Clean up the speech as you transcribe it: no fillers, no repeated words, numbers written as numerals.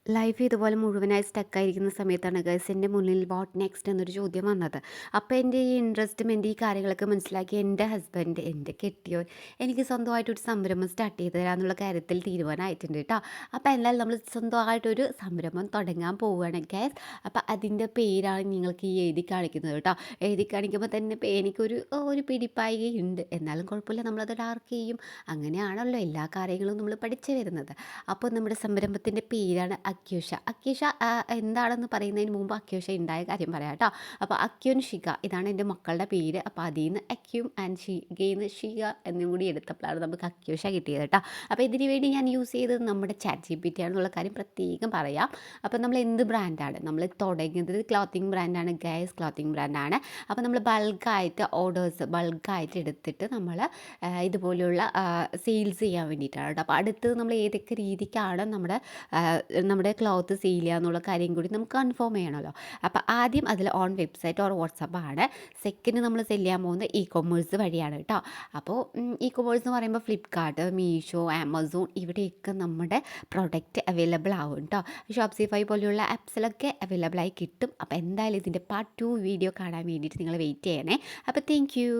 Life ഇതുപോലെ മുഴുവനായി സ്റ്റക്കായിരിക്കുന്ന സമയത്താണ് ഗൈസ് എൻ്റെ മുന്നിൽ വാട്ട് നെക്സ്റ്റ് എന്നൊരു ചോദ്യം വന്നത്. അപ്പോൾ എൻ്റെ ഈ ഇൻട്രസ്റ്റും എൻ്റെ ഈ കാര്യങ്ങളൊക്കെ മനസ്സിലാക്കി എൻ്റെ ഹസ്ബൻഡ്, എൻ്റെ കെട്ടിയോൻ എനിക്ക് സ്വന്തമായിട്ടൊരു സംരംഭം സ്റ്റാർട്ട് ചെയ്ത് തരാമെന്നുള്ള കാര്യത്തിൽ തീരുമാനമായിട്ടുണ്ട് കേട്ടോ. അപ്പോൾ എന്തായാലും നമ്മൾ സ്വന്തമായിട്ടൊരു സംരംഭം തുടങ്ങാൻ പോവുകയാണ് ഗൈസ്. അപ്പോൾ അതിൻ്റെ പേരാണ് നിങ്ങൾക്ക് ഈ എഴുതി കാണിക്കുന്നത് കേട്ടോ. എഴുതി കാണിക്കുമ്പോൾ തന്നെ എനിക്കൊരു ഒരു പിടിപ്പായികയുണ്ട്. എന്നാലും കുഴപ്പമില്ല, നമ്മളത് ഡാർക്ക് ചെയ്യും. അങ്ങനെയാണല്ലോ എല്ലാ കാര്യങ്ങളും നമ്മൾ പഠിച്ചു വരുന്നത്. അപ്പോൾ നമ്മുടെ സംരംഭത്തിൻ്റെ പേരാണ് അക്യൂഷ. അക്യൂഷ എന്താണെന്ന് പറയുന്നതിന് മുമ്പ് അക്യൂഷ ഉണ്ടായ കാര്യം പറയാം കേട്ടോ. അപ്പോൾ അക്യൂൻ ഷിക ഇതാണ് എൻ്റെ മക്കളുടെ പേര്. അപ്പോൾ അതിൽ നിന്ന് അക്യൂം ആൻഡ് ഷികയിൽ നിന്ന് ഷിക എന്നും കൂടി എടുത്തപ്പോഴാണ് നമുക്ക് അക്യൂഷ കിട്ടിയത് കേട്ടോ. അപ്പോൾ ഇതിന് വേണ്ടി ഞാൻ യൂസ് ചെയ്തത് നമ്മുടെ ChatGPT ആണെന്നുള്ള കാര്യം പ്രത്യേകം പറയാം. അപ്പോൾ നമ്മൾ എന്ത് ബ്രാൻഡാണ് നമ്മൾ തുടങ്ങിയത്? ക്ലോത്തിങ് ബ്രാൻഡാണ് ഗൈസ്, ക്ലോത്തിങ് ബ്രാൻഡാണ്. അപ്പോൾ നമ്മൾ ബൾക്കായിട്ട് ഓർഡേഴ്സ് ബൾക്കായിട്ട് എടുത്തിട്ട് നമ്മൾ ഇതുപോലെയുള്ള സെയിൽസ് ചെയ്യാൻ വേണ്ടിയിട്ടാണ് കേട്ടോ. അപ്പോൾ അടുത്തത് നമ്മൾ ഏതൊക്കെ രീതിക്കാണ് നമ്മുടെ ക്ലോത്ത് സെയിൽ ചെയ്യുക എന്നുള്ള കാര്യം കൂടി നമുക്ക് കൺഫേം ചെയ്യണമല്ലോ. അപ്പോൾ ആദ്യം അതിൽ ഓൺ വെബ്സൈറ്റ് ഓർ വാട്സപ്പ് ആണ്. സെക്കൻഡ് നമ്മൾ സെല് ചെയ്യാൻ പോകുന്നത് കൊമേഴ്സ് വഴിയാണ് കേട്ടോ. അപ്പോൾ കൊമേഴ്സ് എന്ന് പറയുമ്പോൾ ഫ്ലിപ്കാർട്ട്, മീഷോ, ആമസോൺ ഇവിടെയൊക്കെ നമ്മുടെ പ്രൊഡക്റ്റ് അവൈലബിൾ ആവും കേട്ടോ. ഷോപ്സിഫൈ പോലെയുള്ള ആപ്സിലൊക്കെ അവൈലബിൾ ആയി കിട്ടും. അപ്പോൾ എന്തായാലും ഇതിൻ്റെ പാർട്ട് 2 വീഡിയോ കാണാൻ വേണ്ടിയിട്ട് നിങ്ങൾ വെയിറ്റ് ചെയ്യണേ. അപ്പോൾ താങ്ക് യു.